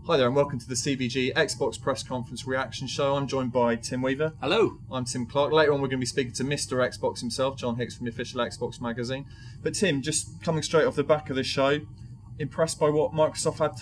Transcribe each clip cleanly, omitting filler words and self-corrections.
Hi there and welcome to the CVG Xbox Press Conference Reaction Show. I'm joined by Tim Weaver. Hello. I'm Tim Clark. Later on we're going to be speaking to Mr. Xbox himself, John Hicks from the official Xbox magazine. But Tim, just coming straight off the back of this show, impressed by what Microsoft had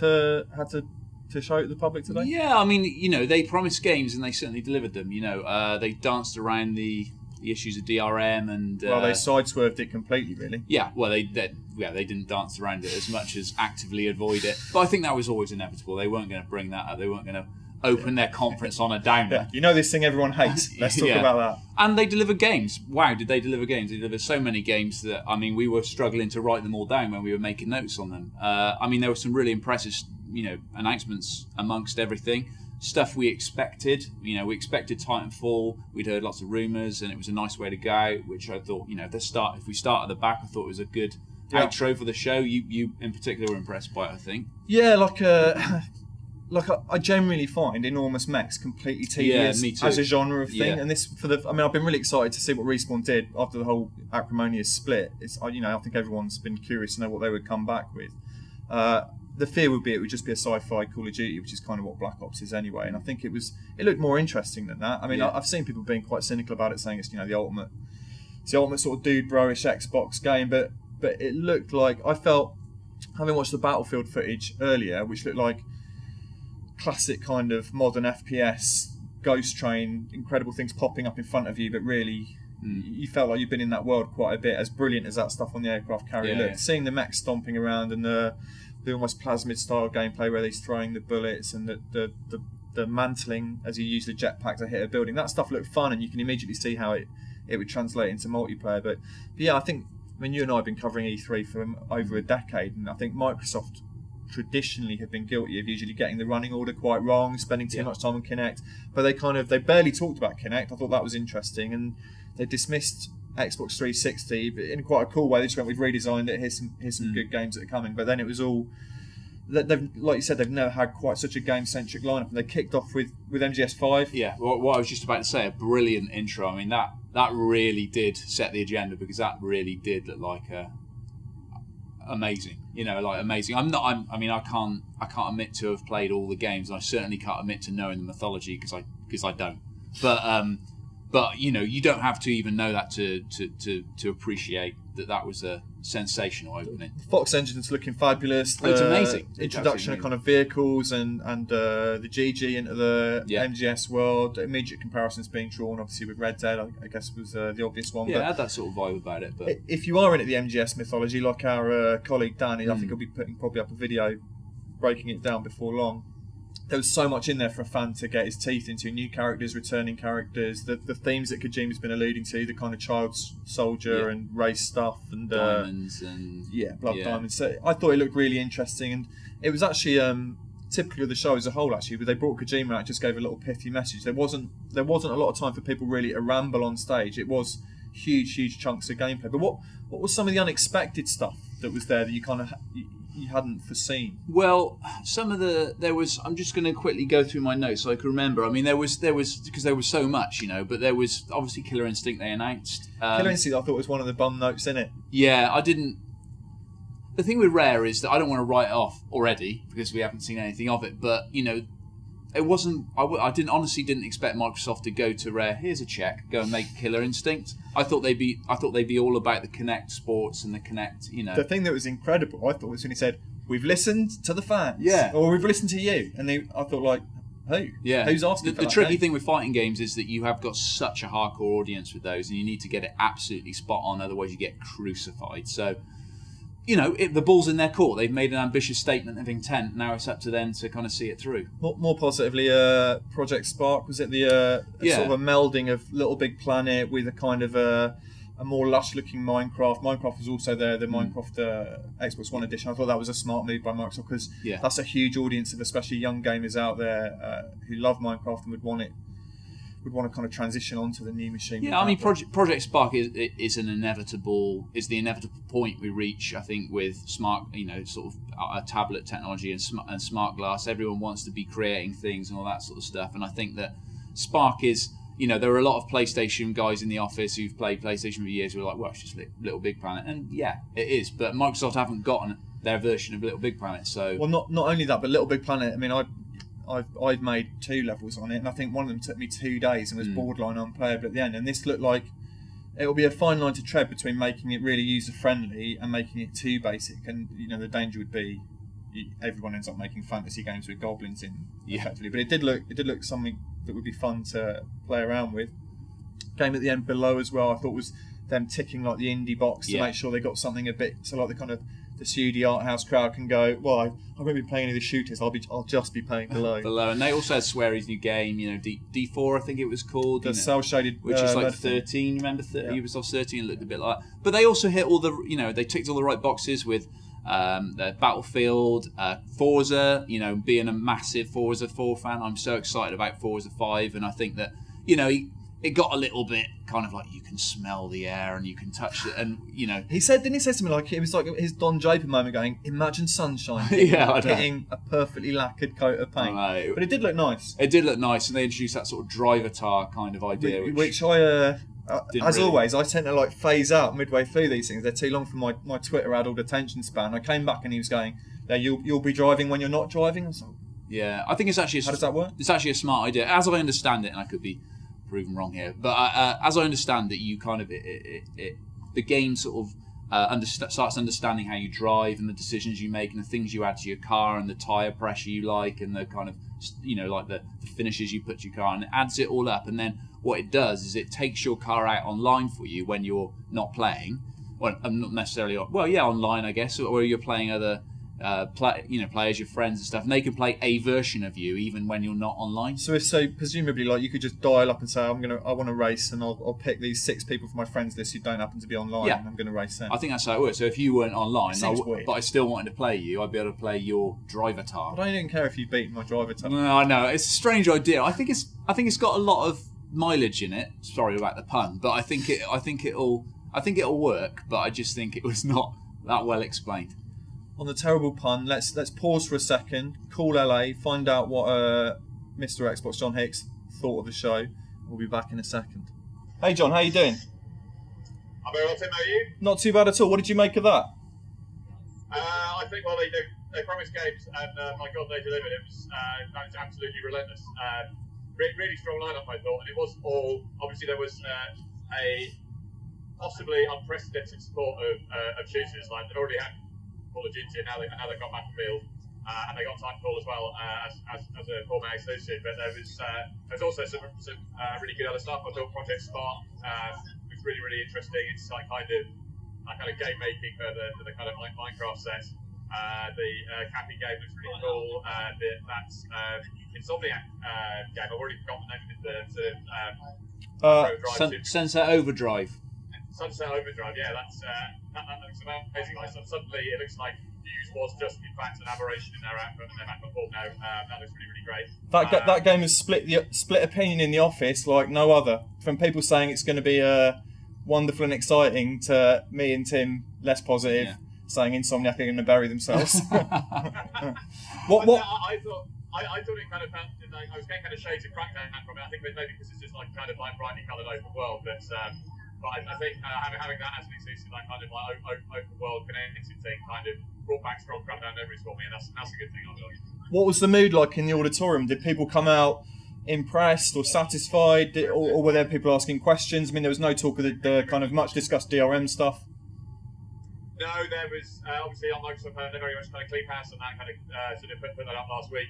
to show to the public today? Yeah, I mean, they promised games and they certainly delivered them. They danced around the issues of DRM and... Well, they sideswerved it completely, really. Yeah, well, they didn't dance around it as much as actively avoid it. But I think that was always inevitable. They weren't going to bring that up. They weren't going to open their conference on a downer. Yeah. You know this thing everyone hates. Let's talk about that. And they delivered games. Wow, did they deliver games? They delivered so many games that, we were struggling to write them all down when we were making notes on them. There were some really impressive, announcements amongst everything. Stuff we expected. We expected Titanfall. We'd heard lots of rumours, and it was a nice way to go. Which I thought, if we start at the back, I thought it was a good outro for the show. You in particular were impressed by it, I think. Yeah, I generally find enormous mechs completely tedious as a genre of thing. Yeah. And this I've been really excited to see what Respawn did after the whole acrimonious split. I think everyone's been curious to know what they would come back with. The fear would be it would just be a sci-fi Call of Duty, which is kind of what Black Ops is anyway. And I think it looked more interesting than that. I've seen people being quite cynical about it, saying it's the ultimate sort of dude bro-ish Xbox game. But it looked like, I felt, having watched the Battlefield footage earlier, which looked like classic kind of modern FPS, Ghost Train, incredible things popping up in front of you, but really you felt like you've been in that world quite a bit. As brilliant as that stuff on the aircraft carrier looked, seeing the mechs stomping around and the almost plasmid style gameplay where he's throwing the bullets and the mantling as he used the jetpack to hit a building, that stuff looked fun, and you can immediately see how it would translate into multiplayer. But yeah, I think, you and I have been covering E3 for over a decade, and I think Microsoft traditionally have been guilty of usually getting the running order quite wrong, spending too much time on Kinect. But they barely talked about Kinect. I thought that was interesting, and they dismissed Xbox 360, but in quite a cool way. They just went, we've redesigned it. Here's some good games that are coming. But then it was all, they've, like you said, they've never had quite such a game-centric lineup. And they kicked off with MGS5. Yeah, what I was just about to say, a brilliant intro. That really did set the agenda, because that really did look like amazing. Amazing. I can't admit to have played all the games. I certainly can't admit to knowing the mythology, because I don't. But you don't have to even know that to appreciate that was a sensational opening. The Fox engine's looking fabulous. It's amazing. Introduction of kind of vehicles and the GG into the MGS world. Immediate comparisons being drawn, obviously, with Red Dead, I guess was the obvious one. Yeah, it had that sort of vibe about it. But if you are into the MGS mythology, like our colleague Danny, I think he'll be putting probably up a video breaking it down before long. There was so much in there for a fan to get his teeth into. New characters, returning characters, the themes that Kojima's been alluding to, the kind of child soldier and race stuff, and diamonds and blood diamonds. So I thought it looked really interesting, and it was actually typical of the show as a whole. Actually, but they brought Kojima out and just gave a little pithy message. There wasn't a lot of time for people really to ramble on stage. It was huge chunks of gameplay. But what was some of the unexpected stuff that was there that you kind of you hadn't foreseen? Well, there was. I'm just going to quickly go through my notes so I can remember. There was because there was so much, But there was obviously Killer Instinct they announced. Killer Instinct, I thought, was one of the bum notes in it. Yeah, I didn't. The thing with Rare is that I don't want to write it off already because we haven't seen anything of it. But it wasn't. I honestly didn't expect Microsoft to go to Rare. Here's a check. Go and make Killer Instinct. I thought they'd be all about the Kinect sports and the Kinect. The thing that was incredible, I thought, was when he said, "We've listened to the fans." Or we've listened to you, and I thought, like, who? Yeah. Who's asking? The tricky thing with fighting games is that you have got such a hardcore audience with those, and you need to get it absolutely spot on. Otherwise, you get crucified. So. The ball's in their court. They've made an ambitious statement of intent. Now it's up to them to kind of see it through. More positively, Project Spark, was it sort of a melding of Little Big Planet with a kind of a more lush-looking Minecraft. Minecraft was also there, the Minecraft Xbox One edition. I thought that was a smart move by Microsoft because that's a huge audience of especially young gamers out there who love Minecraft and would want to kind of transition onto the new machine. Yeah, Project Spark is the inevitable point we reach, I think, with smart, sort of a tablet technology and smart glass. Everyone wants to be creating things and all that sort of stuff, and I think that Spark is, there are a lot of PlayStation guys in the office who've played PlayStation for years who are like, well, it's just Little Big Planet, and yeah, it is, but Microsoft haven't gotten their version of Little Big Planet. So well, not only that, but Little Big Planet. I mean, I've made 2 levels on it, and I think one of them took me 2 days and was borderline unplayable at the end. And this looked like it'll be a fine line to tread between making it really user friendly and making it too basic. And the danger would be everyone ends up making fantasy games with goblins in effectively. But it did look something that would be fun to play around with. Game at the end below as well, I thought was them ticking like the indie box to make sure they got something a bit so like the kind of the Sudi art house crowd can go, well, I won't be playing any of the shooters, I'll just be playing below. And they also had Sweary's new game, D4 I think it was called, the cell shaded, which is like 13. Remember, Ubisoft 13 looked a bit like. But they also hit all the they ticked all the right boxes with the Battlefield, Forza. Being a massive Forza 4 fan, I'm so excited about Forza 5, and I think that it got a little bit kind of like you can smell the air and you can touch it, and he said, didn't he say something like it was like his Don Draper moment, going, imagine sunshine getting a perfectly lacquered coat of paint. But it did look nice. It did look nice, and they introduced that sort of driver-tar kind of idea, which I always, I tend to phase out midway through these things. They're too long for my Twitter adult attention span. I came back and he was going, you'll be driving when you're not driving. I was like, yeah, I think it's actually how does that work? It's actually a smart idea, as I understand it, and I could be proven wrong here, but as I understand it, you kind of the game sort of starts understanding how you drive and the decisions you make and the things you add to your car and the tire pressure you like and the kind of like the finishes you put to your car, and it adds it all up. And then what it does is it takes your car out online for you when you're not playing. Well, not necessarily online, I guess, or you're playing other players, your friends and stuff, and they can play a version of you even when you're not online. So presumably, you could just dial up and say, I want to race, and I'll pick these 6 people from my friends list who don't happen to be online, and I'm going to race them. I think that's how it works. So if you weren't online, but I still wanted to play you, I'd be able to play your driver tar. But I didn't care if you beat my driver tar. No, I know, it's a strange idea. I think it's got a lot of mileage in it. Sorry about the pun, but I think it'll work. But I just think it was not that well explained. On the terrible pun, let's pause for a second, call LA, find out what Mr. Xbox John Hicks thought of the show. We'll be back in a second. Hey John, how you doing? I'm very well, Tim. How are you? Not too bad at all. What did you make of that? I think, well, they promised games, and my God, they delivered. It was absolutely relentless. Really strong lineup, I thought, and it wasn't all. Obviously, there was a possibly unprecedented support of shooters. Like they'd already had Call of Duty, and now they've got Battlefield, and they got Titanfall as well as a former associate. But there was also some really good other stuff. I thought Project Spark was really interesting. It's like kind of game making for the kind of Minecraft set. The Cappy game looks really cool. That's Insomniac game. I've already forgotten the name of it. Sunset Overdrive. Sunset Overdrive, yeah, that looks amazing. Suddenly it looks like Fuse was just in fact an aberration in their output, and they're back on board now. That looks really great. That game has split opinion in the office like no other. From people saying it's going to be wonderful and exciting to me and Tim less positive, saying Insomniac are going to bury themselves. What? I thought it kind of felt I was getting kind of shades of Crackdown from it. I think maybe because it's just brightly coloured open world, but I think having that as an exclusive, open world connected thing, kind of brought back strong Crackdown memories for me, and that's a good thing. I feel. What was the mood like in the auditorium? Did people come out impressed or satisfied, or were there people asking questions? I mean, there was no talk of the kind of much discussed DRM stuff. No, there was obviously on Microsoft had a very much kind of clean pass on that kind of sort of put that up last week.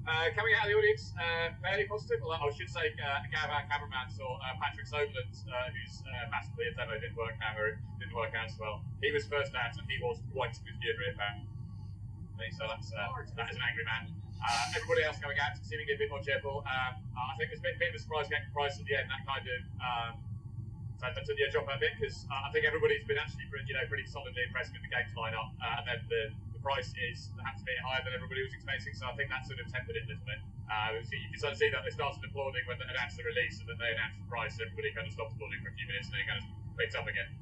Coming out of the audience, fairly positive. Well, I should say, our cameraman saw Patrick Soberland, who's massively a demo didn't work out as well. He was first out, and he was quite with fury about me. So that is an angry man. Everybody else coming out seeming a bit more cheerful. I think it's a bit of a surprise getting price at the end. That kind of that took the edge off a bit, because I think everybody's been actually pretty solidly impressed with the game's lineup, and then the price had to be higher than everybody was expecting, so I think that sort of tempered it a little bit. You can sort of see that they started applauding when they announced the release, and then they announced the price. Everybody kind of stopped applauding for a few minutes, and then it kind of picked up again.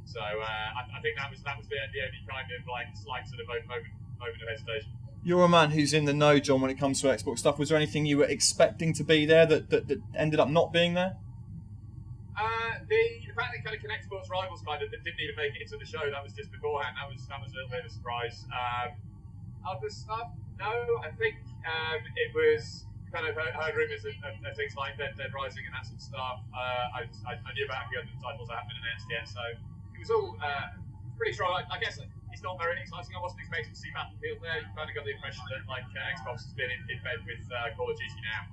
So I think that was the only kind of slight sort of moment of hesitation. You're a man who's in the know, John, when it comes to Xbox stuff. Was there anything you were expecting to be there that ended up not being there? The fact that kind of Connect Sports Rivals kind of didn't even make it into the show, that was just beforehand. That was a little bit of a surprise. Other stuff, no. I think it was kind of heard rumours of things like Dead Rising and that sort of stuff. I knew about a few other titles that haven't been announced yet, so it was all pretty strong. I guess it's not very exciting. I wasn't expecting to see Battlefield there. You kind of got the impression that like Xbox has been in bed with Call of Duty now,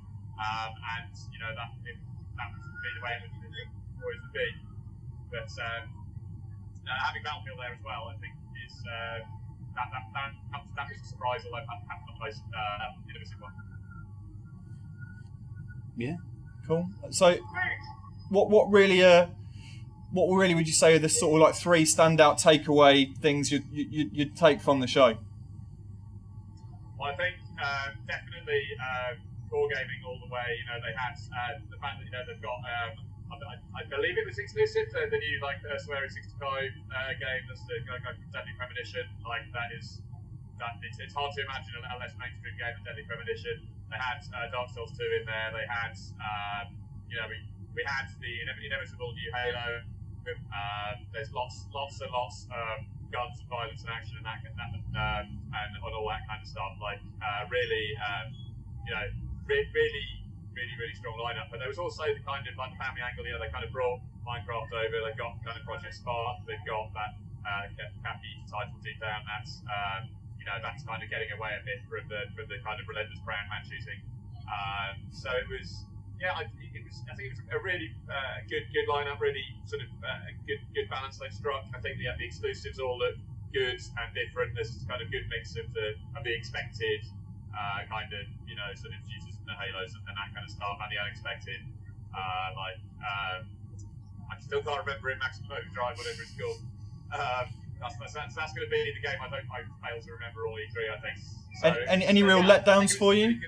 and you know that would be the way it would always would be. But having Battlefield there as well, I think is that was a surprise, although perhaps not the most innovative one. Yeah, cool. So, what really would you say are the sort of like three standout takeaway things you'd take from the show? Well, I think definitely core gaming all the way. You know, they had the fact that they've got. I believe it was exclusive. The new Swearing 65 game. That's the Deadly Premonition. Like it's hard to imagine a less mainstream game than Deadly Premonition. They had Dark Souls 2 in there. They had we had the inevitable new Halo. There's lots of guns and violence and action and and all that kind of stuff. Like really strong lineup. But there was also the kind of like the family angle. They kind of brought Minecraft over. They've got kind of Project Spark. They've got that Cappy title deep down. That's that's kind of getting away a bit from the kind of relentless brand man choosing. So it was. Yeah, I think it was a really good lineup, really sort of good balance they struck. I think the exclusives all look good and different. There's this kind of good mix of the expected kind of sort of Jesus and the Halos and that kind of stuff, and the unexpected. I still can't remember in Maximum Overdrive, whatever it's called. That's going to be the game I fail to remember all E3. I think. So, any real letdowns for you?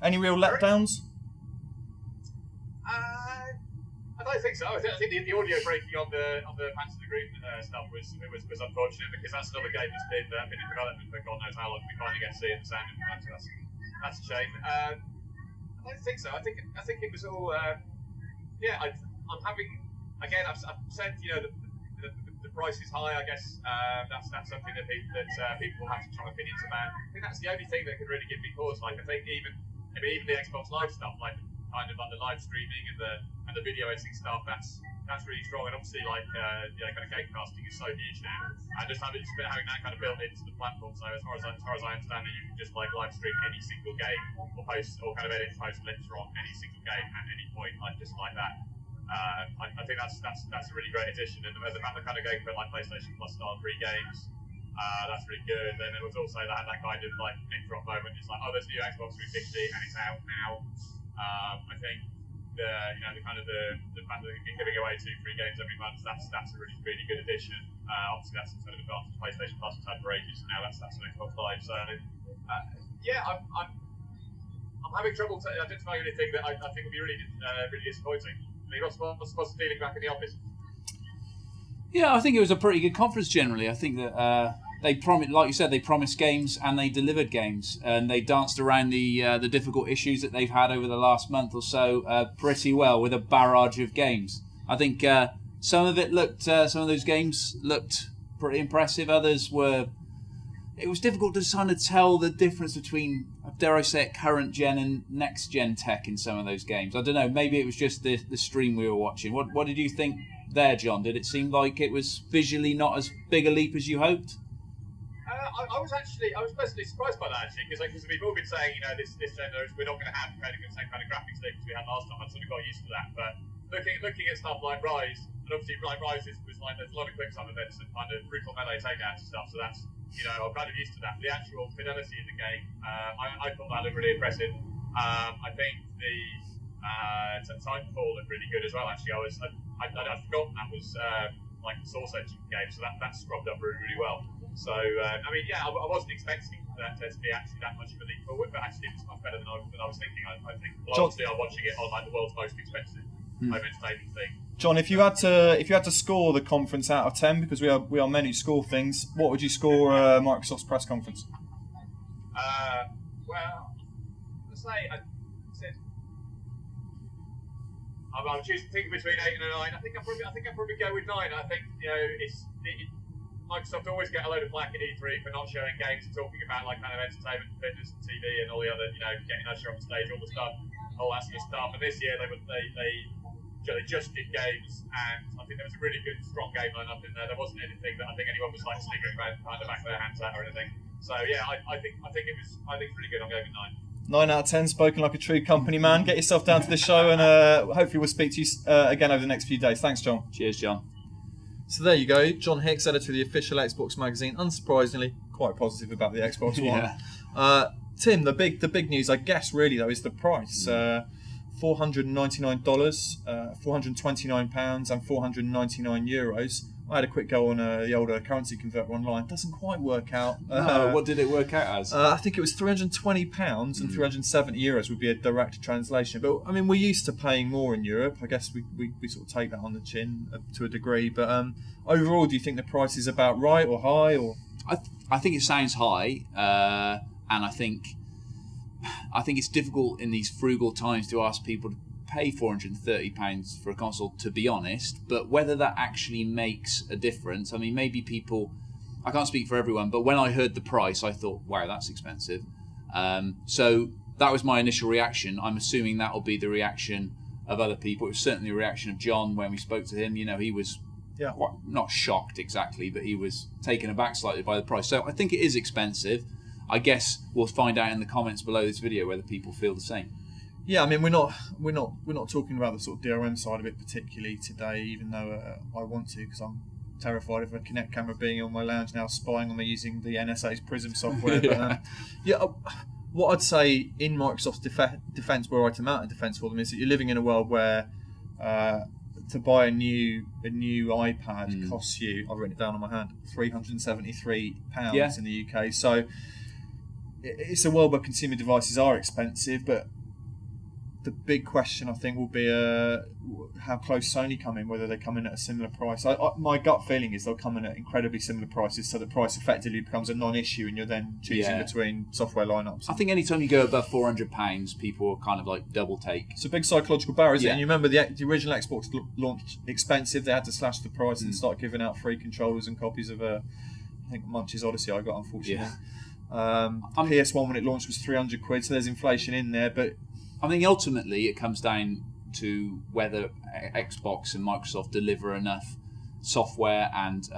Any real letdowns? I don't think so. I think the audio breaking on the Panzer the Green stuff was unfortunate, because that's another game that's been in development for God knows how long. We finally get to see it in the sound in the so that's a shame. I don't think so. I think it was all. I'm having again. I've said the price is high. I guess that's something that people will have to try opinions about. I think that's the only thing that could really give me pause. Like I think even the Xbox Live stuff, like kind of like the live streaming and the video editing stuff, that's really strong. And obviously kind of game casting is so huge now, and just having that kind of built into the platform. So as far as I understand it, you can just like live stream any single game or post or kind of edit post links from any single game at any point, like just like that. I think that's a really great addition, and the fact they're kind of going for like PlayStation Plus style free games, that's really good. Then it was also that kind of like mic drop moment. It's like, oh, there's a new Xbox 360 and it's out now. I think the fact that they've been giving away 2 free games every month, that's a really good addition. Obviously that's some sort of advantage PlayStation Plus has had for ages, and now that's on Xbox Live. So I'm having trouble identifying anything that I think would be really disappointing. What's the feeling back in the office? Yeah, I think it was a pretty good conference generally. I think that they promised, like you said, they promised games and they delivered games, and they danced around the difficult issues that they've had over the last month or so pretty well with a barrage of games. I think some of those games looked pretty impressive. Others were. It was difficult to kind of tell the difference between, dare I say it, current gen and next gen tech in some of those games. I don't know. Maybe it was just the stream we were watching. What did you think there, John? Did it seem like it was visually not as big a leap as you hoped? I was pleasantly surprised by that, actually, because we've all been saying, this gen we're not going to have the same kind of graphics thing as we had last time. I sort of got used to that. But looking at stuff like Rise, and obviously Rise was like there's a lot of quick time events and kind of brutal melee takedowns and stuff. So that's I'm kind of used to that. The actual fidelity in the game, I thought that looked really impressive. I think the Titanfall looked really good as well. Actually, I'd forgotten that was like the Source Engine game, so that scrubbed up really, really well. So I wasn't expecting that to be actually that much of a leap forward, but actually it was much better than I was thinking. I think. Well, obviously, I'm watching it on like the world's most expensive home entertainment thing. John, if you had to score the conference out of 10, because we are men who score things, what would you score Microsoft's press conference? Well, let's say I'm thinking between 8 and a 9. I think I'll probably go with 9. I think Microsoft always get a load of flack at E3 for not showing games and talking about like kind of entertainment, fitness, and TV, and all the other getting Usher on stage, all that sort of stuff. And this year they just did games, and I think there was a really good, strong game lineup in there. There wasn't anything that I think anyone was like sniggering behind the back of their hands at or anything. So yeah, I think it's pretty good. I'm going with 9. 9 out of 10, spoken like a true company man. Get yourself down to the show, and hopefully we'll speak to you again over the next few days. Thanks, John. Cheers, John. So there you go. John Hicks, editor of the official Xbox magazine. Unsurprisingly, quite positive about the Xbox One. Yeah. Tim, the big news, I guess, really though, is the price. $499, £429, and €499. I had a quick go on the older currency converter online. Doesn't quite work out. What did it work out as? I think it was £320 and €370 would be a direct translation. But I mean, we're used to paying more in Europe. I guess we sort of take that on the chin to a degree. But overall, do you think the price is about right or high? Or I think it sounds high, and I think it's difficult in these frugal times to ask people to pay £430 for a console, to be honest, but whether that actually makes a difference, I mean, maybe people, I can't speak for everyone, but when I heard the price, I thought, wow, that's expensive. So that was my initial reaction. I'm assuming that will be the reaction of other people. It was certainly the reaction of John when we spoke to him. He was not shocked exactly, but he was taken aback slightly by the price. So I think it is expensive. I guess we'll find out in the comments below this video whether people feel the same. Yeah, I mean, we're not talking about the sort of DRM side of it particularly today, even though I want to, because I'm terrified of a Kinect camera being on my lounge now, spying on me using the NSA's Prism software. But, what I'd say in Microsoft's defence, where I to mount a defence for them, is that you're living in a world where to buy a new iPad costs you, I've written it down on my hand, £373 in the UK. So it's a world where consumer devices are expensive, but the big question, I think, will be how close Sony come in, whether they come in at a similar price. My gut feeling is they'll come in at incredibly similar prices, so the price effectively becomes a non-issue and you're then choosing between software lineups. I think anytime you go above £400, people are kind of like double take. It's a big psychological barrier, isn't it? And you remember the original Xbox launched expensive. They had to slash the price and start giving out free controllers and copies of, I think, Munch's Odyssey I got, unfortunately. PS1 when it launched was £300, so there's inflation in there, but I think ultimately it comes down to whether Xbox and Microsoft deliver enough software and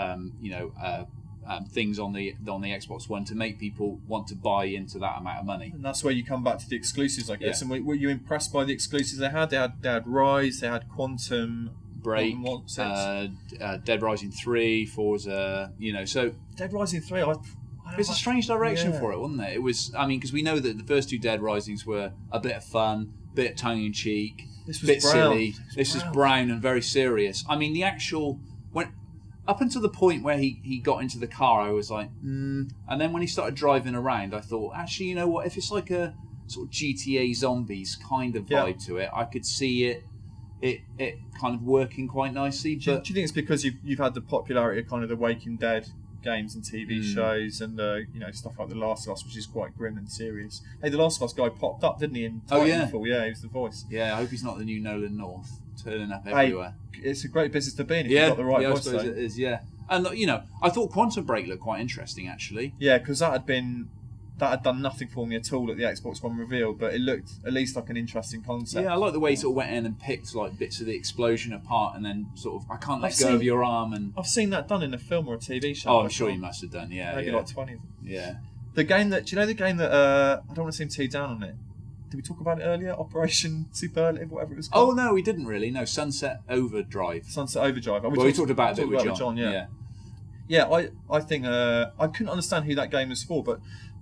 things on the Xbox One to make people want to buy into that amount of money. And that's where you come back to the exclusives, I guess. And were you impressed by the exclusives they had? They had Rise, they had Quantum Break, Dead Rising 3, Forza. So Dead Rising 3, it's a strange direction for it, wasn't it? It was, because we know that the first two Dead Risings were a bit of fun, a bit tongue-in-cheek, this was bit brown. Silly. This was brown and very serious. I mean, the actual... Up until the point where he got into the car, I was like, And then when he started driving around, I thought, actually, you know what? If it's like a sort of GTA Zombies kind of vibe to it, I could see it kind of working quite nicely. Do you think it's because you've had the popularity of kind of the Waking Dead games and TV shows and stuff like The Last of Us, which is quite grim and serious? Hey, The Last of Us guy popped up, didn't he, in Titanfall? Yeah, he was the voice. Yeah, I hope he's not the new Nolan North, turning up everywhere. It's a great business to be in if you've got the right voice. I suppose it is, And, I thought Quantum Break looked quite interesting, actually. Yeah, because that had done nothing for me at all at the Xbox One reveal, but it looked at least like an interesting concept. Yeah, I like the way he sort of went in and picked like bits of the explosion apart, and then sort of, I can't let go of your arm. And I've seen that done in a film or a TV show. Oh, I'm sure you must have done. Yeah, maybe like 20 of them. Yeah. The game that I don't want to seem too down on it. Did we talk about it earlier? Operation Superlative, whatever it was called. Oh no, we didn't really. No, Sunset Overdrive. We talked about it with John. Yeah, I think I couldn't understand who that game was for, but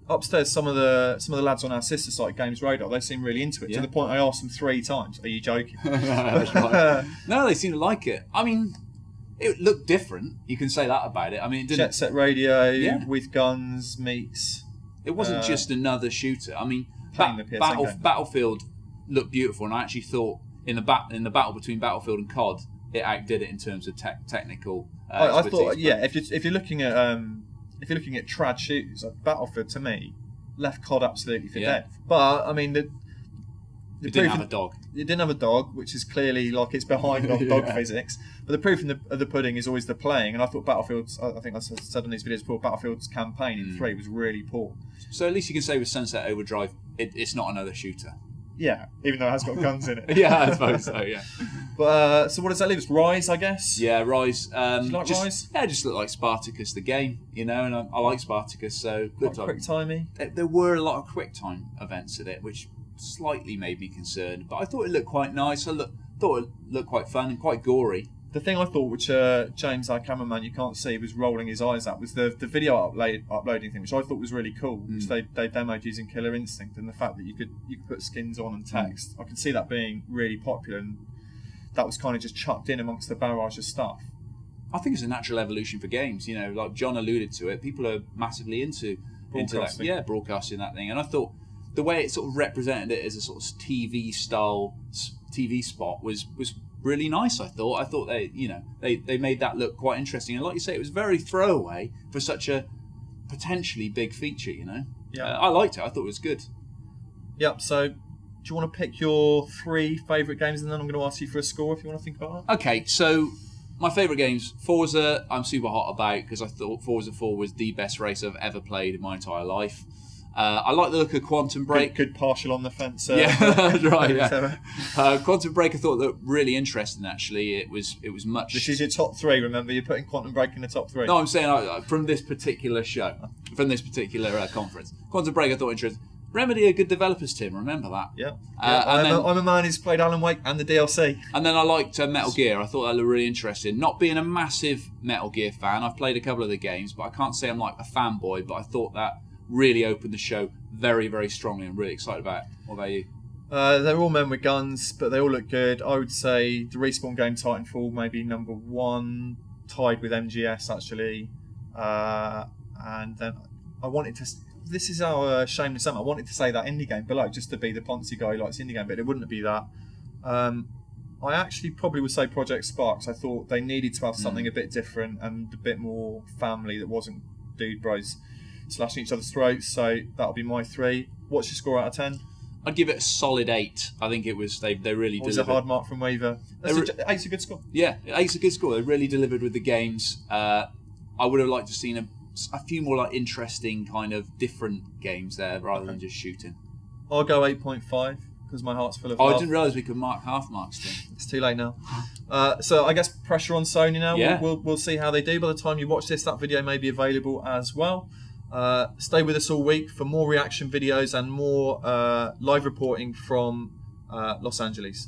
upstairs, some of the lads on our sister site, Games Radar, they seem really into it, to the point I asked them 3 times, "Are you joking?" No, they seem to like it. I mean, it looked different. You can say that about it. I mean, it didn't... Jet Set Radio with guns meets. It wasn't just another shooter. I mean, the Battlefield looked beautiful, and I actually thought in the battle between Battlefield and COD, it outdid it in terms of technical. I thought, if you're looking at trad shooters, like Battlefield to me left COD absolutely for dead. But I mean, the It didn't have a dog. It didn't have a dog, which is clearly like it's behind on dog physics. But the proof of the pudding is always the playing. And I thought Battlefield's, I think I said on these videos before, Battlefield's campaign in 3 was really poor. So at least you can say with Sunset Overdrive, it's not another shooter. Yeah, even though it has got guns in it. Yeah, I suppose so, yeah. But so what does that leave us? Rise, I guess? Yeah, Rise. Do you like Rise? Yeah, just looked like Spartacus, the game, and I like Spartacus, so good time. Quick-timey? There were a lot of quick-time events in it, which slightly made me concerned, but I thought it looked quite nice. Thought it looked quite fun and quite gory. The thing I thought, which James, our cameraman, you can't see, was rolling his eyes at, was the video uploading thing, which I thought was really cool, which they demoed using Killer Instinct, and the fact that you could put skins on and text. I can see that being really popular, and that was kind of just chucked in amongst the barrage of stuff. I think it's a natural evolution for games. Like John alluded to it, people are massively into that. Yeah, broadcasting that thing, and I thought the way it sort of represented it as a sort of TV style TV spot was really nice. I thought they made that look quite interesting, and like you say, it was very throwaway for such a potentially big feature. Yeah, I liked it. I thought it was good. Yep. So, do you want to pick your 3 favourite games, and then I'm going to ask you for a score if you want to think about that? Okay, so my favourite games, Forza, I'm super hot about because I thought Forza 4 was the best race I've ever played in my entire life. I like the look of Quantum Break. Good partial on the fence. Yeah, right. Yeah. Quantum Break I thought looked really interesting. Actually, it was much. This is your top 3. Remember, you're putting Quantum Break in the top 3. No, I'm saying from this particular show, from this particular conference, Quantum Break I thought interesting. Remedy are good developers, Tim. Remember that. Yeah. I'm a man who's played Alan Wake and the DLC. And then I liked Metal Gear. I thought that looked really interesting. Not being a massive Metal Gear fan, I've played a couple of the games, but I can't say I'm like a fanboy. But I thought that really opened the show very, very strongly. I'm really excited about it. What about you? They're all men with guns, but they all look good. I would say the Respawn game Titanfall maybe number 1, tied with MGS actually. And then I wanted to... This is our shameless summer. I wanted to say that indie game below, just to be the Ponzi guy who likes indie game, but it wouldn't be that. I actually probably would say Project Sparks. I thought they needed to have something a bit different and a bit more family that wasn't dude bros slashing each other's throats. So that'll be my 3. What's your score out of 10? I'd give it a solid 8. I think it was they really delivered. Was a hard mark from Weaver. 8's a good score. Yeah, 8's a good score. They really delivered with the games. I would have liked to have seen a few more like interesting kind of different games there rather than just shooting. I'll go 8.5 because my heart's full of love. I didn't realise we could mark half marks, Tim. It's too late now. So I guess pressure on Sony now. Yeah. We'll see how they do. By the time you watch this, that video may be available as well. Stay with us all week for more reaction videos and more live reporting from Los Angeles.